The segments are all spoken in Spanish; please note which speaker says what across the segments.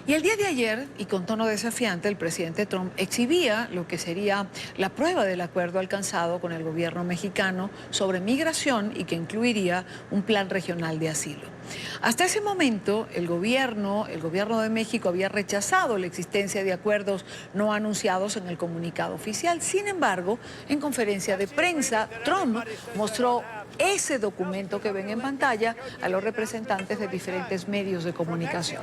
Speaker 1: Y el día de ayer, y con tono desafiante, el presidente Trump exhibía lo que sería la prueba del acuerdo alcanzado con el gobierno mexicano sobre migración y que incluiría un plan regional de asilo. Hasta ese momento, el gobierno de México había rechazado la existencia de acuerdos no anunciados en el comunicado oficial. Sin embargo, en conferencia de prensa, Trump mostró ese documento que ven en pantalla a los representantes de diferentes medios de comunicación.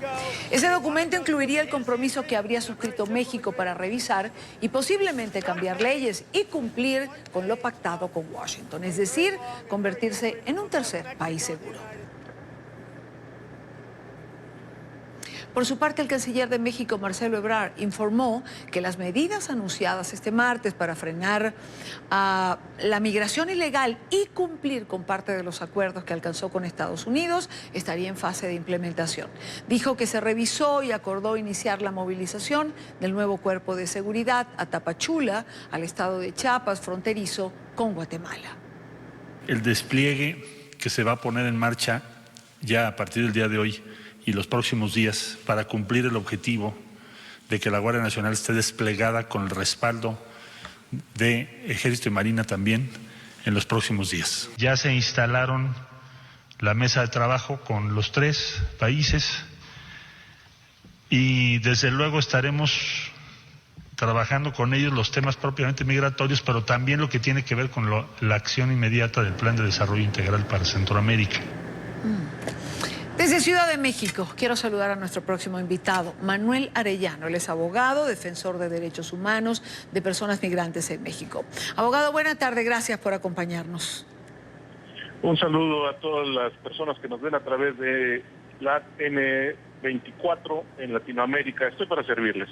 Speaker 1: Ese documento incluiría el compromiso que habría suscrito México para revisar y posiblemente cambiar leyes y cumplir con lo pactado con Washington, es decir, convertirse en un tercer país seguro. Por su parte, el canciller de México, Marcelo Ebrard, informó que las medidas anunciadas este martes para frenar la migración ilegal y cumplir con parte de los acuerdos que alcanzó con Estados Unidos estaría en fase de implementación. Dijo que se revisó y acordó iniciar la movilización del nuevo cuerpo de seguridad a Tapachula, al estado de Chiapas, fronterizo con Guatemala.
Speaker 2: El despliegue que se va a poner en marcha ya a partir del día de hoy y los próximos días para cumplir el objetivo de que la Guardia Nacional esté desplegada con el respaldo de Ejército y Marina también en los próximos días. Ya se instalaron la mesa de trabajo con los tres países y desde luego estaremos trabajando con ellos los temas propiamente migratorios, pero también lo que tiene que ver con la acción inmediata del Plan de Desarrollo Integral para Centroamérica.
Speaker 1: Desde Ciudad de México, quiero saludar a nuestro próximo invitado, Manuel Arellano. Él es abogado, defensor de derechos humanos de personas migrantes en México. Abogado, buena tarde, gracias por acompañarnos.
Speaker 3: Un saludo a todas las personas que nos ven a través de la N24 en Latinoamérica. Estoy para servirles.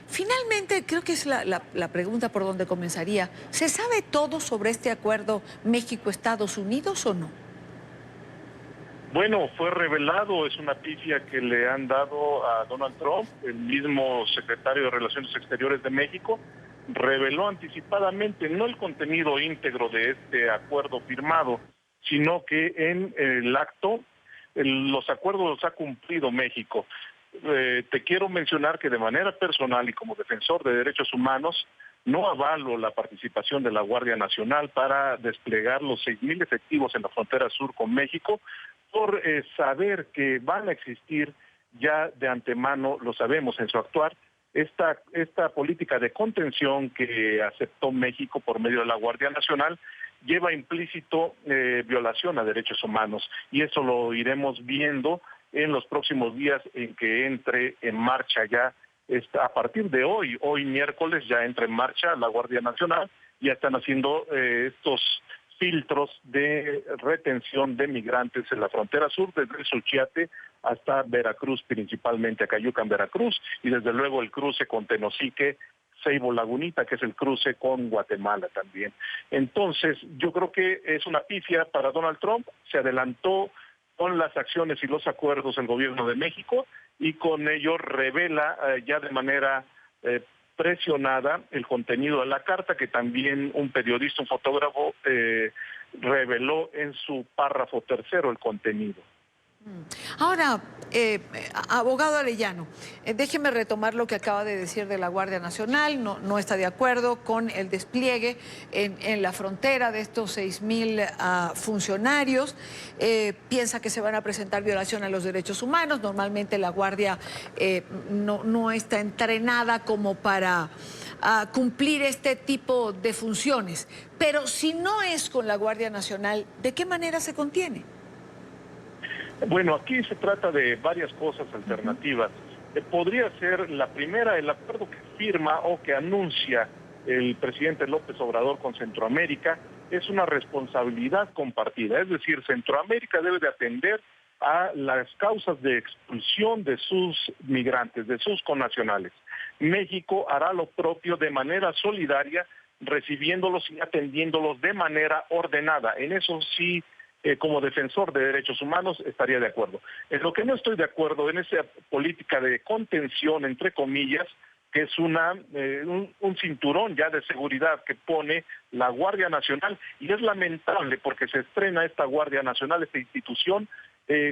Speaker 1: Finalmente, creo que es la pregunta por donde comenzaría. ¿Se sabe todo sobre este acuerdo México-Estados Unidos o no?
Speaker 3: Bueno, fue revelado, es una pifia que le han dado a Donald Trump, el mismo secretario de Relaciones Exteriores de México, reveló anticipadamente no el contenido íntegro de este acuerdo firmado, sino que en el acto los acuerdos los ha cumplido México. Te quiero mencionar que de manera personal y como defensor de derechos humanos, no avalo la participación de la Guardia Nacional para desplegar los 6,000 efectivos en la frontera sur con México, por saber que van a existir ya de antemano, lo sabemos en su actuar, esta política de contención que aceptó México por medio de la Guardia Nacional lleva implícito violación a derechos humanos y eso lo iremos viendo en los próximos días en que entre en marcha ya. A partir de hoy miércoles ya entra en marcha la Guardia Nacional, ya están haciendo estos filtros de retención de migrantes en la frontera sur, desde Suchiate hasta Veracruz, principalmente a Cayucan, Veracruz, y desde luego el cruce con Tenosique, Ceibo Lagunita, que es el cruce con Guatemala también. Entonces, yo creo que es una pifia para Donald Trump, se adelantó con las acciones y los acuerdos del gobierno de México y con ello revela ya de manera presionada el contenido de la carta que también un periodista, un fotógrafo, reveló en su párrafo tercero el contenido.
Speaker 1: Ahora, abogado Arellano, déjeme retomar lo que acaba de decir de la Guardia Nacional. No está de acuerdo con el despliegue en la frontera de estos 6,000 funcionarios. Piensa que se van a presentar violación a los derechos humanos. Normalmente la Guardia no está entrenada como para cumplir este tipo de funciones. Pero si no es con la Guardia Nacional, ¿de qué manera se contiene?
Speaker 3: Bueno, aquí se trata de varias cosas alternativas. Podría ser la primera, el acuerdo que firma o que anuncia el presidente López Obrador con Centroamérica, es una responsabilidad compartida. Es decir, Centroamérica debe de atender a las causas de expulsión de sus migrantes, de sus connacionales. México hará lo propio de manera solidaria, recibiéndolos y atendiéndolos de manera ordenada. En eso sí, como defensor de derechos humanos estaría de acuerdo. En lo que no estoy de acuerdo, en esa política de contención, entre comillas, que es un cinturón ya de seguridad que pone la Guardia Nacional, y es lamentable porque se estrena esta Guardia Nacional, esta institución,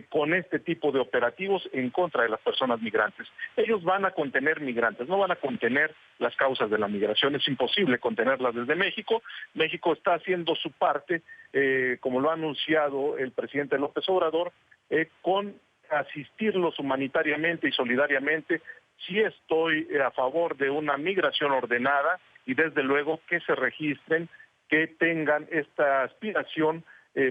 Speaker 3: con este tipo de operativos en contra de las personas migrantes. Ellos van a contener migrantes, no van a contener las causas de la migración. Es imposible contenerlas desde México. México está haciendo su parte, como lo ha anunciado el presidente López Obrador, con asistirlos humanitariamente y solidariamente. Sí estoy a favor de una migración ordenada y desde luego que se registren, que tengan esta aspiración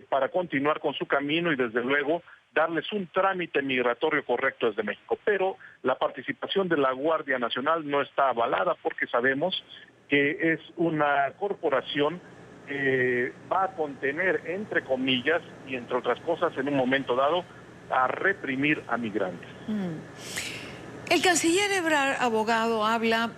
Speaker 3: para continuar con su camino y desde luego darles un trámite migratorio correcto desde México. Pero la participación de la Guardia Nacional no está avalada porque sabemos que es una corporación que va a contener, entre comillas, y entre otras cosas, en un momento dado, a reprimir a migrantes.
Speaker 1: El canciller Ebrard, abogado, habla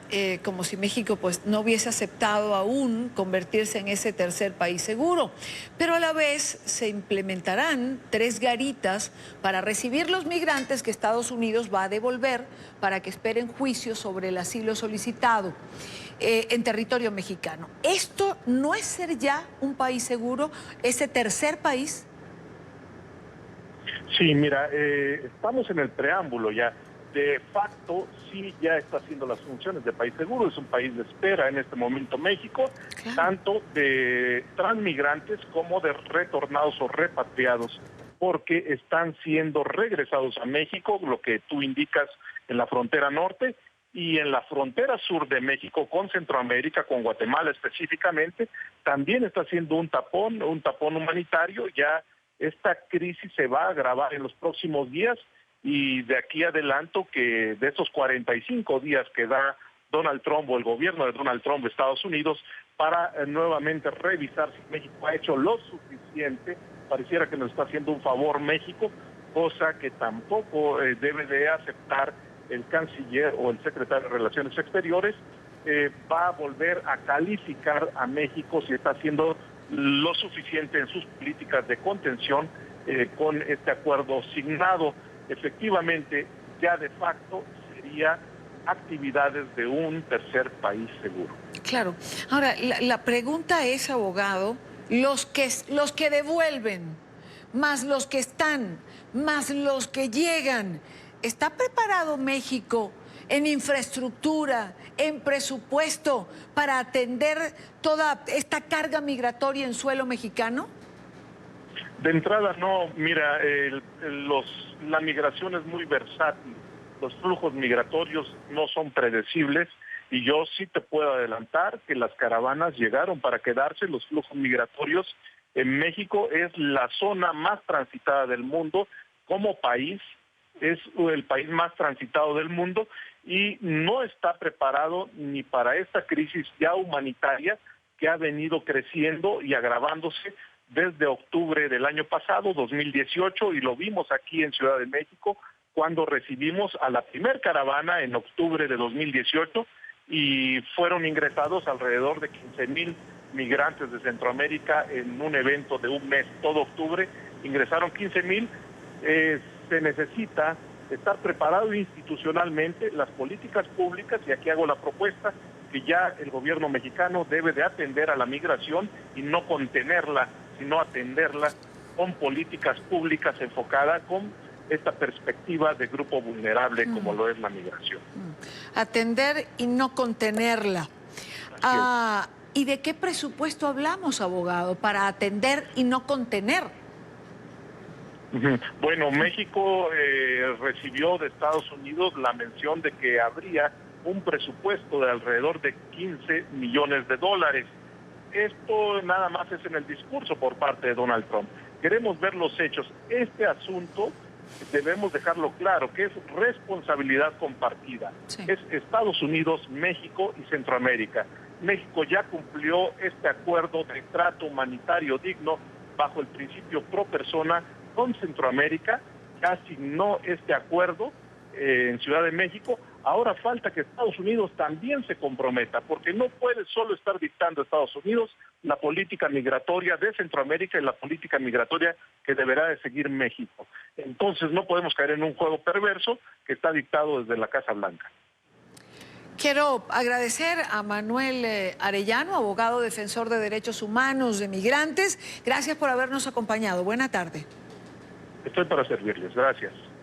Speaker 1: como si México pues no hubiese aceptado aún convertirse en ese tercer país seguro, pero a la vez se implementarán 3 garitas para recibir los migrantes que Estados Unidos va a devolver para que esperen juicio sobre el asilo solicitado en territorio mexicano. ¿Esto no es ser ya un país seguro, ese tercer país?
Speaker 3: Sí, mira, estamos en el preámbulo ya. De facto, sí ya está haciendo las funciones de país seguro. Es un país de espera en este momento México, claro, tanto de transmigrantes como de retornados o repatriados, porque están siendo regresados a México, lo que tú indicas en la frontera norte, y en la frontera sur de México con Centroamérica, con Guatemala específicamente, también está haciendo un tapón humanitario. Ya esta crisis se va a agravar en los próximos días. Y de aquí adelanto que de esos 45 días que da Donald Trump o el gobierno de Donald Trump de Estados Unidos para nuevamente revisar si México ha hecho lo suficiente, pareciera que nos está haciendo un favor México, cosa que tampoco debe de aceptar el canciller o el secretario de Relaciones Exteriores. Va a volver a calificar a México si está haciendo lo suficiente en sus políticas de contención con este acuerdo signado. Efectivamente, ya de facto sería actividades de un tercer país seguro.
Speaker 1: Claro. Ahora, la pregunta es, abogado, los que devuelven, más los que están, más los que llegan, ¿está preparado México en infraestructura, en presupuesto, para atender toda esta carga migratoria en suelo mexicano?
Speaker 3: De entrada no, mira, la migración es muy versátil, los flujos migratorios no son predecibles y yo sí te puedo adelantar que las caravanas llegaron para quedarse. Los flujos migratorios en México es la zona más transitada del mundo como país, es el país más transitado del mundo y no está preparado ni para esta crisis ya humanitaria que ha venido creciendo y agravándose desde octubre del año pasado, 2018, y lo vimos aquí en Ciudad de México cuando recibimos a la primer caravana en octubre de 2018 y fueron ingresados alrededor de 15,000 migrantes de Centroamérica en un evento de un mes, todo octubre, ingresaron 15,000. Se necesita estar preparado institucionalmente, las políticas públicas, y aquí hago la propuesta, que ya el gobierno mexicano debe de atender a la migración y no contenerla, sino atenderla con políticas públicas enfocadas con esta perspectiva de grupo vulnerable como lo es la migración.
Speaker 1: Atender y no contenerla. ¿Y de qué presupuesto hablamos, abogado, para atender y no contener?
Speaker 3: Bueno, México recibió de Estados Unidos la mención de que habría un presupuesto de alrededor de 15 millones de dólares. Esto nada más es en el discurso por parte de Donald Trump. Queremos ver los hechos. Este asunto debemos dejarlo claro, que es responsabilidad compartida. Sí. Es Estados Unidos, México y Centroamérica. México ya cumplió este acuerdo de trato humanitario digno bajo el principio pro persona con Centroamérica, ya asignó este acuerdo en Ciudad de México. Ahora falta que Estados Unidos también se comprometa, porque no puede solo estar dictando Estados Unidos la política migratoria de Centroamérica y la política migratoria que deberá de seguir México. Entonces no podemos caer en un juego perverso que está dictado desde la Casa Blanca.
Speaker 1: Quiero agradecer a Manuel Arellano, abogado defensor de derechos humanos de migrantes. Gracias por habernos acompañado. Buena tarde.
Speaker 3: Estoy para servirles. Gracias.